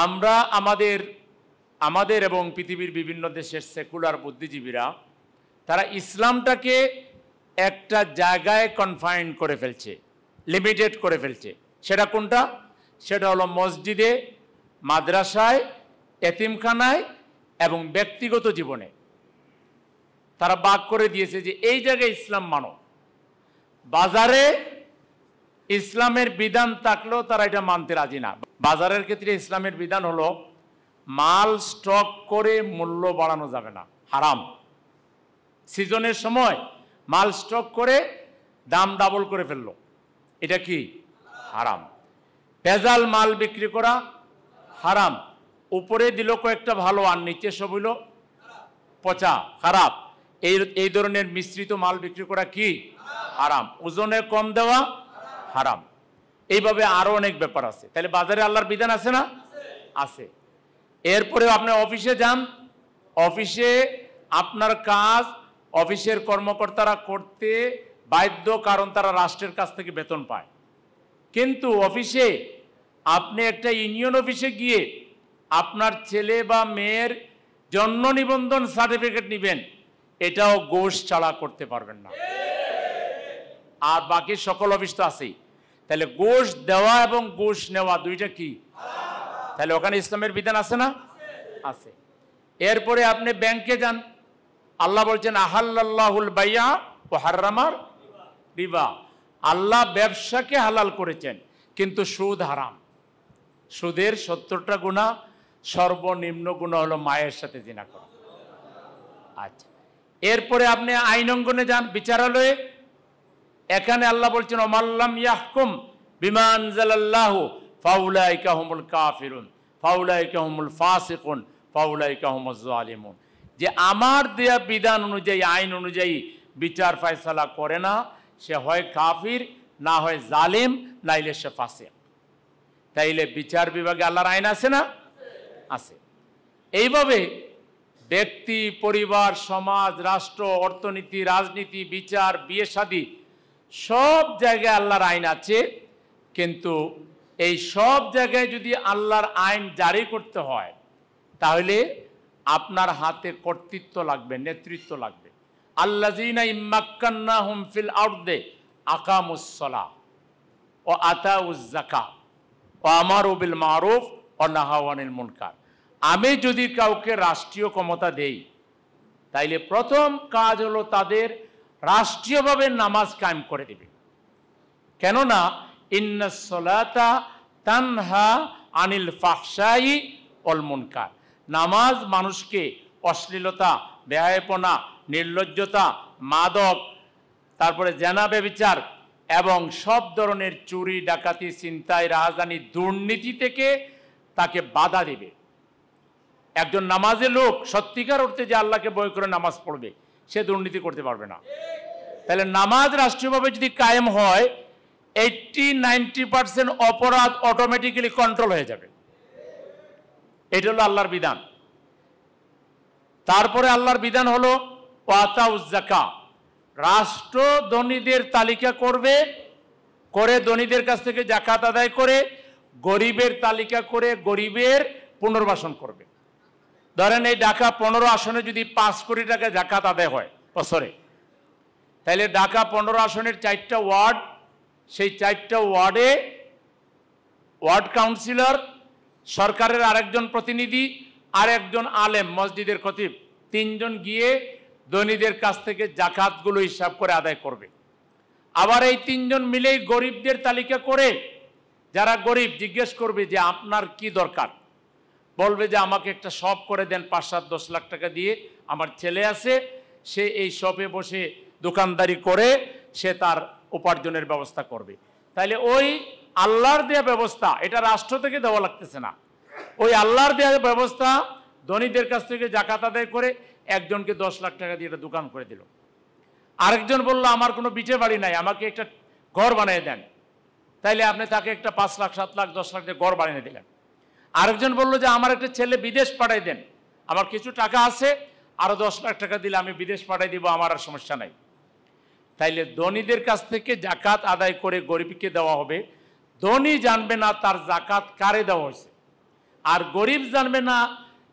আমরা আমাদের এবং পৃথিবীর বিভিন্ন দেশের সেকুলার বুদ্ধিজীবীরা তারা ইসলামটাকে একটা জায়গায় কনফাইন করে ফেলছে, লিমিটেড করে ফেলছে। সেটা কোনটা? সেটা হলো মসজিদে, মাদ্রাসায়, এতিমখানায় এবং ব্যক্তিগত জীবনে। তারা ভাগ করে দিয়েছে যে এই জায়গায় ইসলাম মানো। বাজারে ইসলামের বিধান থাকলেও তারা এটা মানতে রাজি না। বাজারের ক্ষেত্রে ইসলামের বিধান হলো মাল স্টক করে মূল্য বাড়ানো যাবে না, হারাম। সিজনের সময় মাল স্টক করে দাম ডাবল করে ফেললো, এটা কি? হারাম। ভেজাল মাল বিক্রি করা হারাম। উপরে দিল কয়েকটা ভালো আর নিচে সব হইল পচা, খারাপ। এই ধরনের মিশ্রিত মাল বিক্রি করা কি? হারাম। ওজনে কম দেওয়া হারাম। এইভাবে আরো অনেক ব্যাপার আছে। তাহলে বাজারে আল্লাহর বিধান আছে না? আছে। এরপরে আপনি অফিসে যান, অফিসে আপনার কাজ অফিসের কর্মকর্তারা করতে বাধ্য, কারণ তারা রাষ্ট্রের কাছ থেকে বেতন পায়। কিন্তু অফিসে আপনি একটা ইউনিয়ন অফিসে গিয়ে আপনার ছেলে বা মেয়ের জন্ম নিবন্ধন সার্টিফিকেট নেবেন, এটাও ঘুষ ছাড়া করতে পারবেন না। আর বাকি সকল অফিস তো আছেই। তাহলে ঘুষ দেওয়া এবং ঘুষ নেওয়া দুইটা কি? তাহলে ওখানে ইসলামের বিধান আছে না? আছে। এরপরে আপনি ব্যাংকে যান, আল্লাহ বলছেন আহাল্লাহুল বাইয়া ওয়া হারামার রিবা। আল্লাহ ব্যবসাকে হালাল করেছেন, কিন্তু সুদ হারাম। সুদের 70টা গুনাহ, সর্বনিম্ন গুনাহ হলো মায়ের সাথে জিনা করা। আচ্ছা, এরপরে আপনি আইন অঙ্গনে যান, বিচারালয়ে। এখানে আল্লাহ বলছেন ওমাল্লাম ইয়াহকুম বিমা আনজালাল্লাহু ফাউলাইকা হুমুল কাফিরুন ফাউলাইকা হুমুল ফাসিকুন ফাউলাইকা হুমুজ জালিমুন। যে আমার দেয়া বিধান অনুযায়ী, আইন অনুযায়ী বিচার ফয়সালা করে না, সে হয় কাফির, না হয় জালিম, নাইলে সে ফাসিক। তাইলে বিচার বিভাগে আল্লাহর আইন আছে না? আছে। এইভাবে ব্যক্তি, পরিবার, সমাজ, রাষ্ট্র, অর্থনীতি, রাজনীতি, বিচার, বিয়ে শাদী সব জায়গায় আল্লাহর আইন আছে। কিন্তু এই সব জায়গায় যদি আল্লাহর আইন জারি করতে হয়, তাহলে আপনার হাতে কর্তৃত্ব লাগবে, নেতৃত্ব লাগবে। আল্লাযীনা ইম্মাক্কান্নাহুম ফিল আরদে আকামুস সালাহ ওয়া আতাউজ যাকাত ওয়া আমারু বিল মারুফ ওয়া নাহাউ আনিল মুনকার। আমি যদি কাউকে রাষ্ট্রীয় ক্ষমতা দেই, তাইলে প্রথম কাজ হলো তাদের রাষ্ট্রীয়ভাবে নামাজ কায়েম করে দেবে। কেননা ইন্নাস সালাতা তানহা আনিল ফাহশাই ওয়াল মুনকার। নামাজ মানুষকে অশ্লীলতা, বেহায়াপনা, নির্লজ্জতা, মাদক, তারপরে জেনা, ব্যভিচার এবং সব ধরনের চুরি, ডাকাতি, ছিনতাই, রাহাজানি, দুর্নীতি থেকে তাকে বাধা দেবে। একজন নামাজের লোক সত্যিকার অর্থে যে আল্লাহকে ভয় করে নামাজ পড়বে, সে দুর্নীতি করতে পারবে না। তাহলে নামাজ রাষ্ট্রীয়ভাবে যদি কায়েম হয়, 80-90% অপরাধ অটোমেটিক্যালি কন্ট্রোল হয়ে যাবে। এটা হলো আল্লাহর বিধান। তারপরে আল্লাহর বিধান হলো ওয়াতাউজ যাকাত। রাষ্ট্র ধনীদের তালিকা করবে, করে ধনীদের কাছ থেকে যাকাত আদায় করে, গরিবের তালিকা করে গরিবের পুনর্বাসন করবে। ধরেন এই ঢাকা 15 আসনে যদি 5 কোটি টাকা যাকাত আদায় হয় বছরে, তাহলে ঢাকা 15 আসনের 4টা ওয়ার্ড, সেই 4টা ওয়ার্ডে ওয়ার্ড কাউন্সিলর, সরকারের আরেকজন প্রতিনিধি, আর একজন আলেম, মসজিদের খতিব, 3 জন গিয়ে ধনীদের কাছ থেকে যাকাতগুলো হিসাব করে আদায় করবে। আবার এই 3 জন মিলেই গরিবদের তালিকা করে, যারা গরিব জিজ্ঞেস করবে যে আপনার কি দরকার, বলবে যে আমাকে একটা শপ করে দেন 5-7-10 লাখ টাকা দিয়ে, আমার ছেলে আছে, সে এই শপে বসে দোকানদারি করে সে তার উপার্জনের ব্যবস্থা করবে। তাইলে ওই আল্লাহর দেয়া ব্যবস্থা, এটা রাষ্ট্র থেকে দেওয়া লাগতেছে না, ওই আল্লাহর দেয়া ব্যবস্থা ধনীদের কাছ থেকে যাকাত আদায় করে একজনকে 10 লাখ টাকা দিয়ে একটা দোকান করে দিল। আরেকজন বলল আমার কোনো বিটে বাড়ি নাই, আমাকে একটা ঘর বানিয়ে দেন, তাইলে আপনি তাকে একটা 5 লাখ, 7 লাখ, 10 লাখ দিয়ে ঘর বানিয়ে দিলেন। আরেকজন বললো যে আমার একটা ছেলে বিদেশ পাঠাই দেন, আমার কিছু টাকা আছে, আরো 10 লাখ টাকা দিলে আমি বিদেশ পাঠাই দিব, আমার আর সমস্যা নাই। তাইলে ধনীদের কাছ থেকে যাকাত আদায় করে গরিবকে দেওয়া হবে। ধনী জানবে না তার যাকাত কারে দেওয়া হয়েছে। আর গরিব জানবে না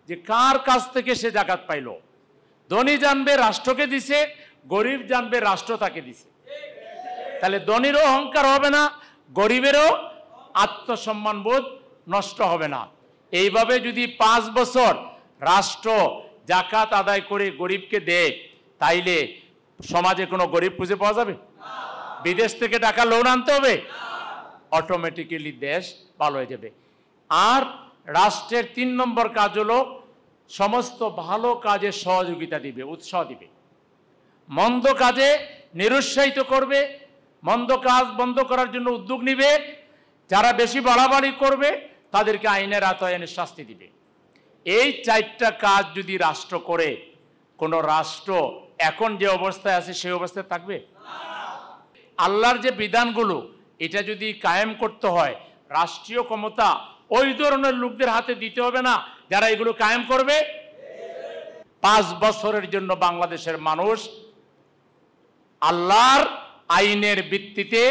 যে কার কাছ থেকে সে জাকাত পাইল। ধনী জানবে রাষ্ট্রকে দিছে, গরিব জানবে রাষ্ট্র তাকে দিছে। তাহলে ধনীরও অহংকার হবে না, গরিবেরও আত্মসম্মান বোধ নষ্ট হবে না। এইভাবে যদি 5 বছর রাষ্ট্র জাকাত আদায় করে গরিবকে দেয়, তাইলে সমাজে কোনো গরিব খুঁজে পাওয়া যাবে? বিদেশ থেকে টাকা লোন আনতে হবে? অটোমেটিক্যালি দেশ ভালো হয়ে যাবে। আর রাষ্ট্রের 3 নম্বর কাজ হলো সমস্ত ভালো কাজে সহযোগিতা দিবে, উৎসাহ দিবে। মন্দ কাজে নিরুৎসাহিত করবে, মন্দ কাজ বন্ধ করার জন্য উদ্যোগ নিবে। যারা বেশি বাড়াবাড়ি করবে তাদেরকে আইনের আওতায় এনে শাস্তি দিবে। এই 4টা কাজ যদি রাষ্ট্র করে, কোনো রাষ্ট্র এখন যে অবস্থায় আছে সেই অবস্থায় থাকবে? আল্লাহর যে বিধানগুলো, এটা যদি কায়েম করতে হয়, রাষ্ট্রীয় ক্ষমতা ওই ধরনের লোকদের হাতে দিতে হবে না যারা এগুলো কায়েম করবে। 5 বছরের জন্য বাংলাদেশের মানুষ আল্লাহর আইনের ভিত্তিতে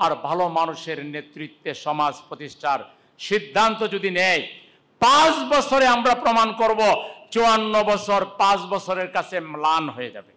আর ভালো মানুষের নেতৃত্বে সমাজ প্রতিষ্ঠার সিদ্ধান্ত যদি নেয়, 5 বছরে আমরা প্রমাণ করব 54 বছর 5 বছরের কাছে ম্লান হয়ে যাবে।